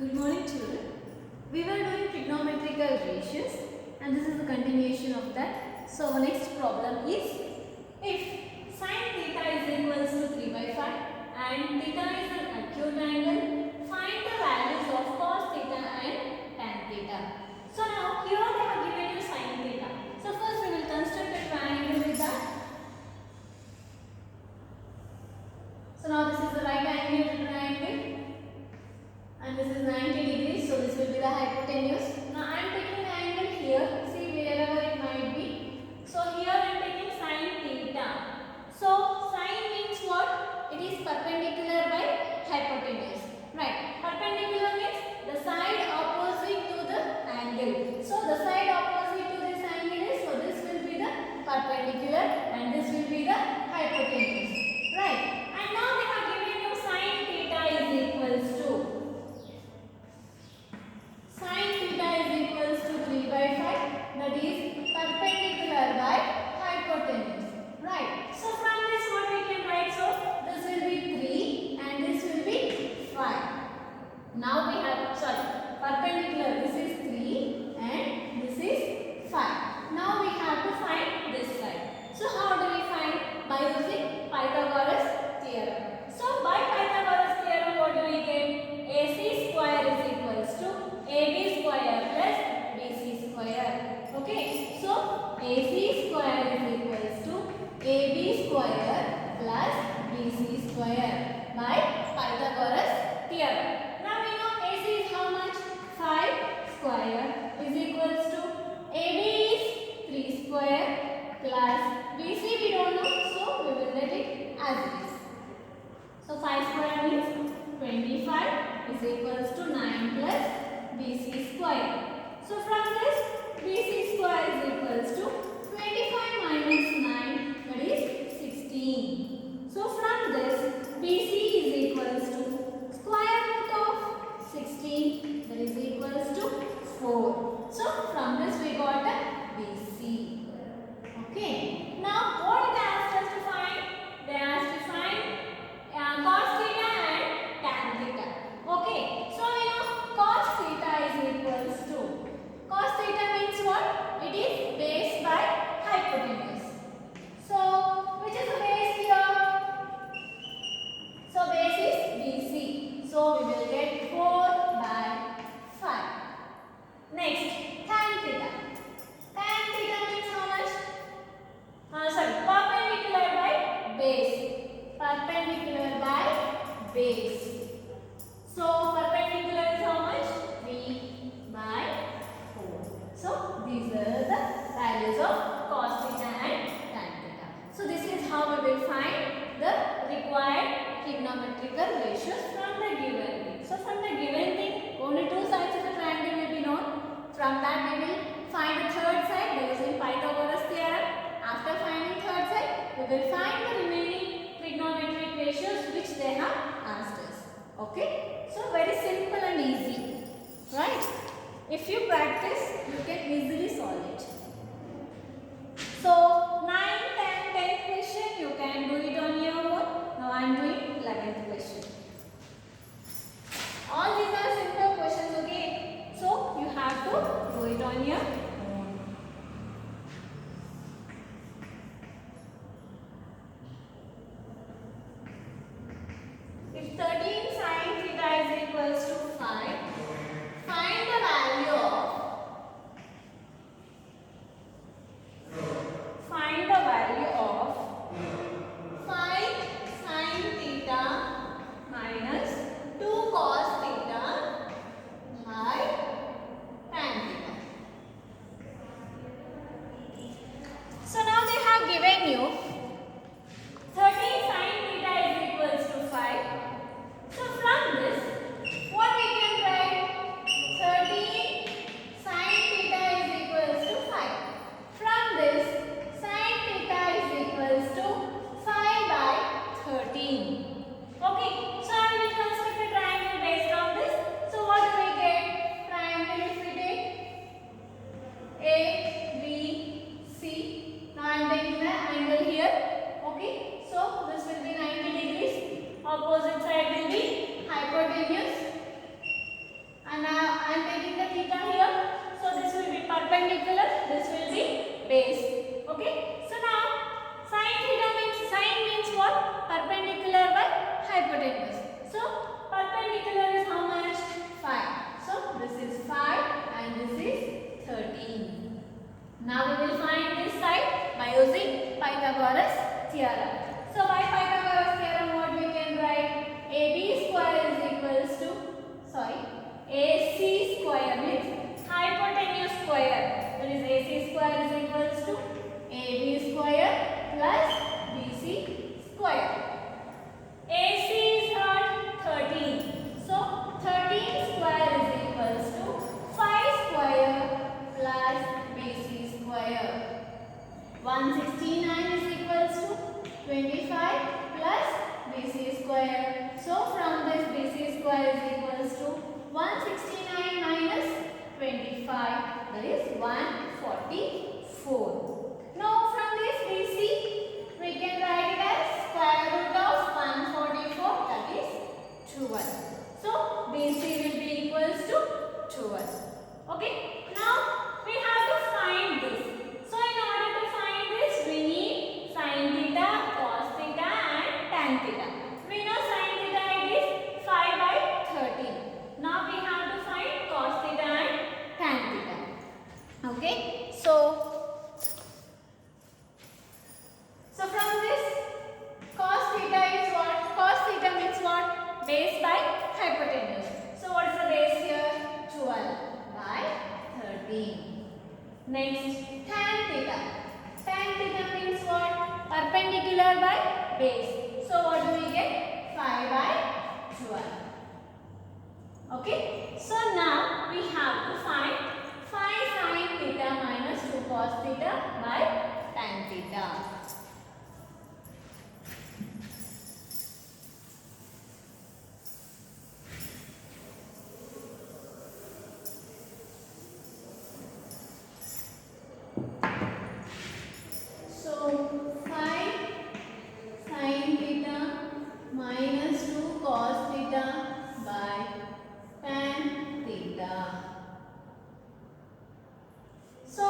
Good morning, children. We were doing trigonometrical ratios and this is the continuation of that. So our next problem is, if sin theta is equals to 3 by 5 and theta is an acute angle, find the values of cos theta and tan theta. So now here they have given you sin theta. So first we will construct a triangle with that. So now this is the right angle triangle. And this is 90 degrees, so this will be the hypotenuse. Now I am taking an angle here, see wherever it might be. So here I am taking sin theta. So sin means what? It is perpendicular by hypotenuse. Right. Perpendicular means the side opposite to the angle. So the side opposite to this angle is, so this will be the perpendicular and this will be the hypotenuse. Right. And now they have given you sin theta is equals to that is perpendicular by hypotenuse. Right. So from this what we can write? So this will be 3 and this will be 5. Now we have, perpendicular, this is 3 and this is 5. Now we have to find this side. So how do we find? By using Pythagoras theorem. So by Pythagoras theorem what do we get? AC square is equals to AB square plus BC square. Okay, so AC square is equals to AB square plus BC square by Pythagoras theorem. Now we know AC is how much? 5 square is equals to AB is 3 square plus BC we don't know, so we will let it as it is. So 5 square means 25 is equals to 9 plus BC square. So from this BC square is equals to 25 minus 9, that is 16. So from this BC is equals to square root of 16, that is equals to 4. So from this we got a BC. Okay. Now what they asked us to find? They asked to find cos theta and tan theta. Okay. So we know cos theta is equals to, cos theta means what? It is base by hypotenuse. So which is the base here? So base is BC. So we will get 4 by 5. Next, tan theta. Tan theta means how much? Perpendicular by base. Perpendicular by base. So perpendicular is how much? 3 by 4. So these are the values of cos theta and tan theta. So this is how we will find the required trigonometrical ratios from the given thing. So from the given thing, only two sides of the triangle will be known. From that we will find the third side by using Pythagoras theorem. After finding third side, we will find the remaining trigonometric ratios which they have asked us. Okay? So very simple and easy. Right? If you practice, you can easily solve it. So 9, 10, 10th question, you can do it on your own. Now I am doing 11th question. All these are simple questions, okay? So you have to do it on your own. If 13 sin theta is equals to 5, find the value of square is equals to 169 minus 25, that is 144. Now from this BC we can write it as square root of 144, that is 12. So BC will be equals to 12. Okay. Now we have to find this. So in order to find this, we need sin theta, cos theta and tan theta. We know sin theta is 5 by 13. Now we have to find cos theta and tan theta. Okay. So from this, cos theta is what? Cos theta means what? Base by hypotenuse. So what is the base here? 12 by 13. Next, tan theta. Tan theta means what? Perpendicular by base. So what do we get? 5 by 12. Okay. So now we have to find 5 sin theta minus 2 cos theta by tan theta. So 5 sin theta minus 2 cos theta by tan theta. So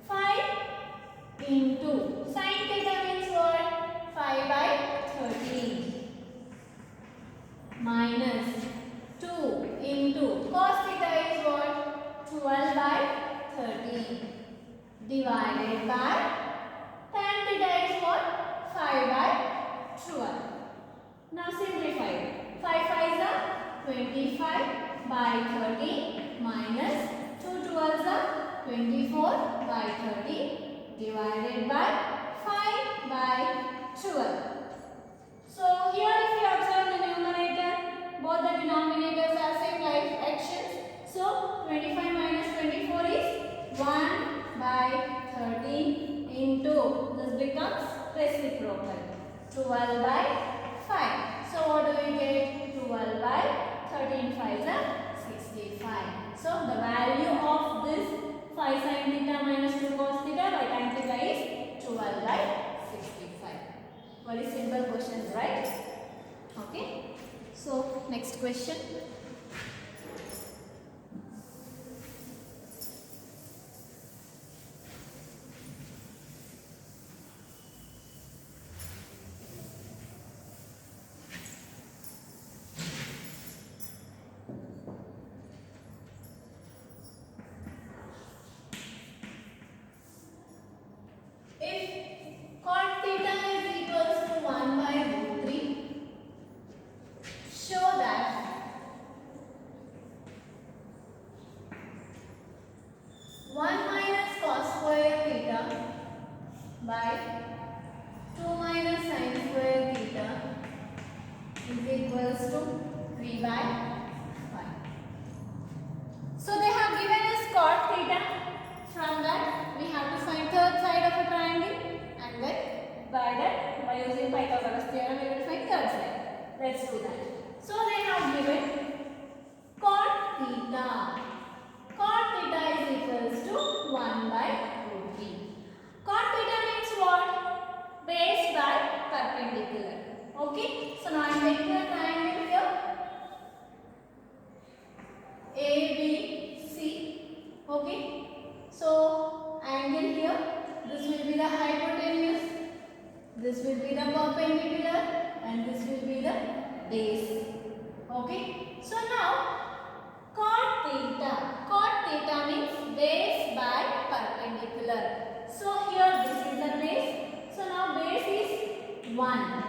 5 into sin theta means what? 5 by 13 minus 2 into cos theta is what? 12 by 13 divided by tan theta is what? 5 by 12. Now simplify. 5 5s are 25 by 13 minus 2 12s are 24 by 13 divided by 5 by 12. So here if you observe the numerator, both the denominators are same like actions. So 25 minus 24 is 1 by 13 into, this becomes reciprocal, 12 by 5. So what do we get? 12 by 13 5s are 65. So the value of this 5 sin theta minus 2 cos theta by tan theta is 12 by 65. Very simple questions, right? Okay. So next question. By 2 minus sin square theta is equals to 3 by 5. So they have given us cot theta. From that we have to find third side of a triangle, and then by using Pythagoras theorem we will find third side. Let's do that. So they have given cot theta. Cot theta is equals to 1 by root 3. Cot theta means what? Base by perpendicular. Okay. So now I am taking a triangle here. ABC. Okay. So angle here. This will be the hypotenuse. This will be the perpendicular, and this will be the base. Okay. So now cot theta. Cot theta means base by perpendicular. So here this is the base. So now base is 1.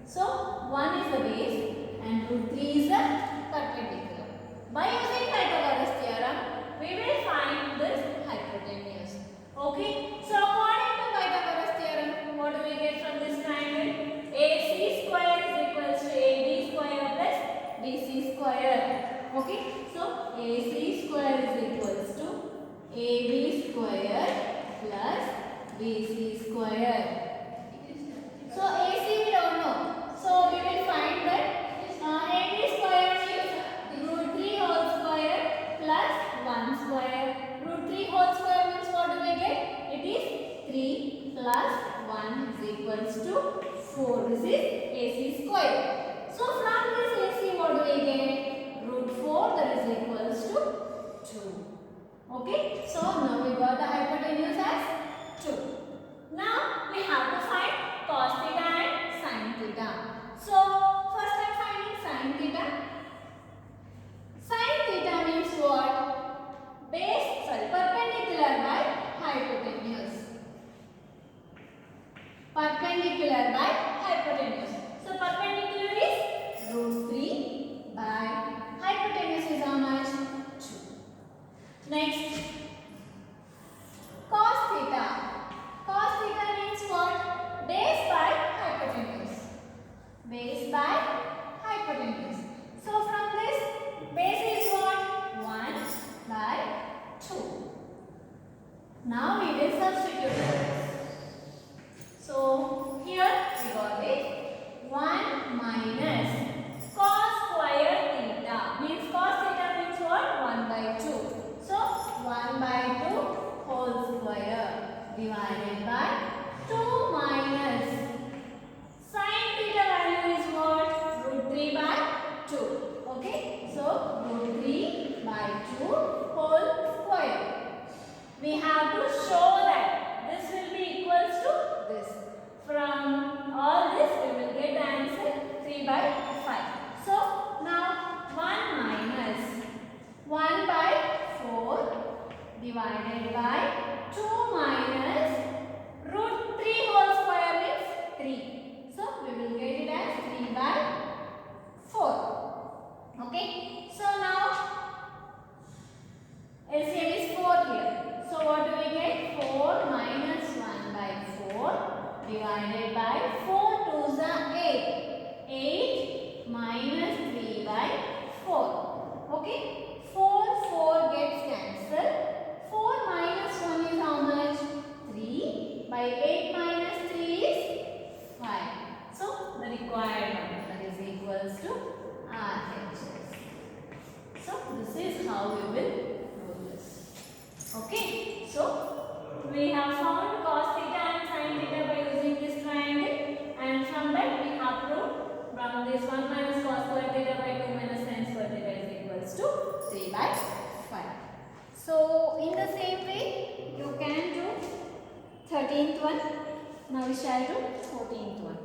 So 1 is the base and root 3 is the perpendicular. By using Pythagoras theorem, we will find this hypotenuse. Okay. So according to Pythagoras theorem, what do we get from this triangle? AC square is equals to AB square plus BC square. Okay. So AC square is equals to AB square plus BC square. So AC we don't know. So we will find Okay, so now we got the hypotenuse as 2. Now we have to find cos theta and sin theta. So first I am finding sin theta. Sin theta means what? Perpendicular by hypotenuse. Perpendicular by hypotenuse. So perpendicular is root 3 by hypotenuse is how much? 2. Next, cos theta. Cos theta means what? Base by hypotenuse. Base by hypotenuse. So from this, base is what? 1 by 2. Now we will substitute this. So here we got it 1 minus cos square theta. Means cos theta means what? 1 by 2. So 1 by 2 whole square divided by 2 minus sin theta value is what? Root 3 by 2. Okay. So root 3 by 2 whole square. We have to show that this will be equals to this. From all this we will get the answer 3 by 5. So now 1 minus 1 by 4 divided by 2 minus root 3 whole square means 3. So we will get it as 3 by 4. Okay. So now LCM is 4 here. So what do we get? 4 minus 1 by 4 divided by 4 2s are 8. 8 minus 3 by 4. Okay. 4 gets cancelled. 4 minus 1 is how much? 3 by 8 minus 3 is 5. So the required number is equals to RHS. So this is how we will do this. Okay. So we have found cos theta and sin theta by using this triangle, and from that we have proved from this 1 minus cos square theta by 2 minus sin square theta is equals to 3 by 5. So in the same way you can do 13th one. Now we shall do 14th one.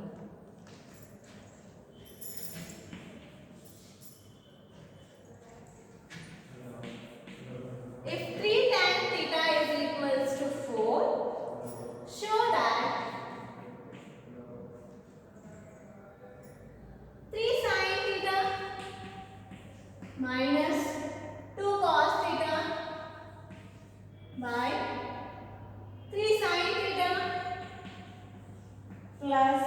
If 3 tan theta is equals to 4, show that 3 sin theta minus 2 cos theta by 3 sin theta plus,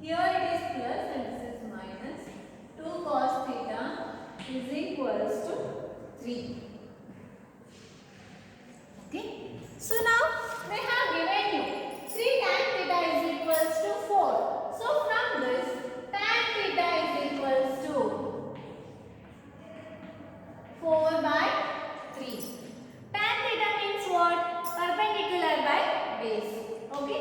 here it is plus and this is minus, 2 cos theta is equals to 3. Okay. So now they have given you 3 tan theta is equals to 4. So from this, tan theta is equals to 4 by 3. Tan theta means what? Perpendicular by base. Okay.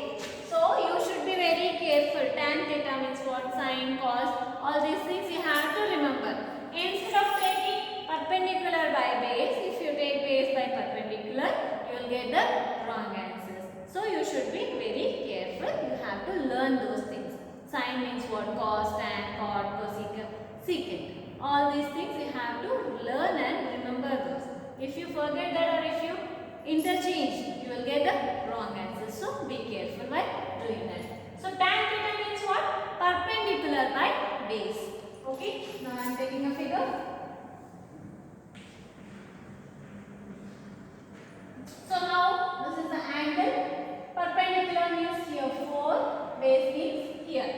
So you should be very careful. Tan theta means what? Sin, cos, all these things you have to remember. Instead of taking perpendicular by base, if you take base by perpendicular, you will get the wrong answers. So you should be very careful. You have to learn those things. Sin means what? Cos, tan, cot, cosecant, secant. All these things you have to learn and remember those. If you forget that or if you interchange, you will get the wrong answers. So be careful while doing that. So tan theta means what? Perpendicular by base. Okay. Now I am taking a figure. So now this is the angle. Perpendicular means here 4, base means here.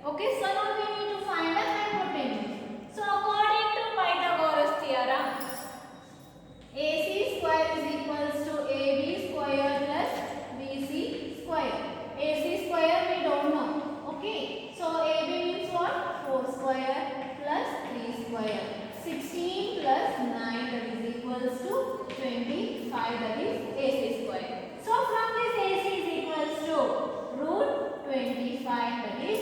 Okay. So now we need to find the hypotenuse. So according to Pythagoras theorem, AC square is equals to AB square plus BC square. AC square we don't know. Okay. So AB means what? 4 square plus 3 square. 16 plus 9 that is equals to 25 that is AC square. So from this AC is equals to root 25 that is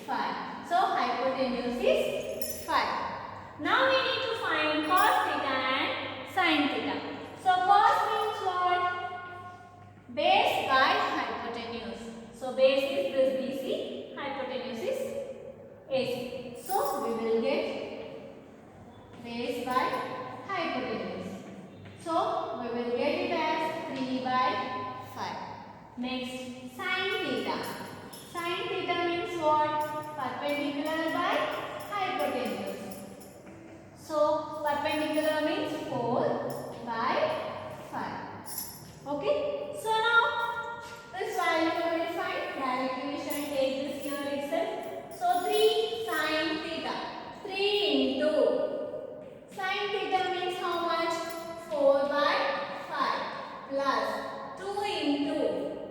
5. So hypotenuse is 5. Now we need to find cos theta and sin theta. Next, sin theta. Sin theta means what? Perpendicular by hypotenuse. So, perpendicular means 4 by 5. Okay. So, now this value we will find. Directly we shall take this here itself. So, 3 sin theta. 3 into sin theta means how much? 4 by 5 plus 2 into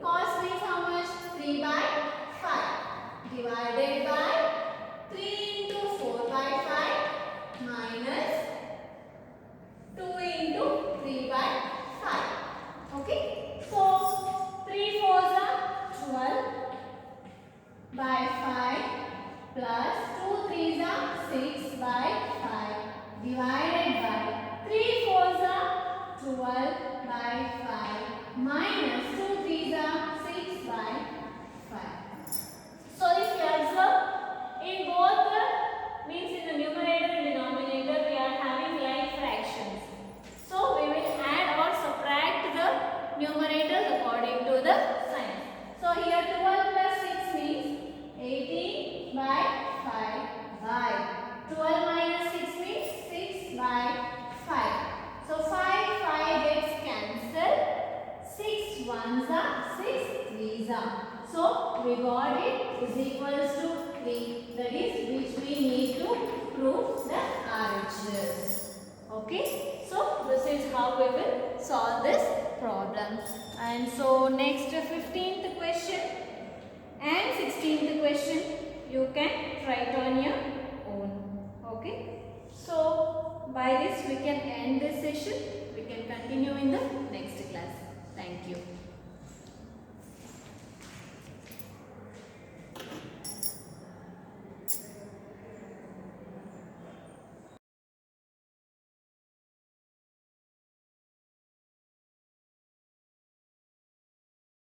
cos means how much? 3 by 5 divided by 3 into 4 by 5 minus 2 into 3 by 5. Okay. So 3 fours are 12 by 5 plus 2 threes are 6 by 5 divided by 3 fours are 12 by 5 minus 2 threes are 6 by 5. So if you observe, in both the means in the numerator and denominator we are having like fractions. So we will add or subtract the numerators according to the sign. So here 12 plus 6 means 18 by 5 by 12 minus 6 means 6 by 5. So 5 gets cancelled. 6 ones are 6 threes are. So we got it is equals to 3. That is which we need to prove the RHS. Okay. So this is how we will solve this problem. And so next 15th question and 16th question you can write on your own. Okay. So by this we can end this session. We can continue in the next class. Thank you.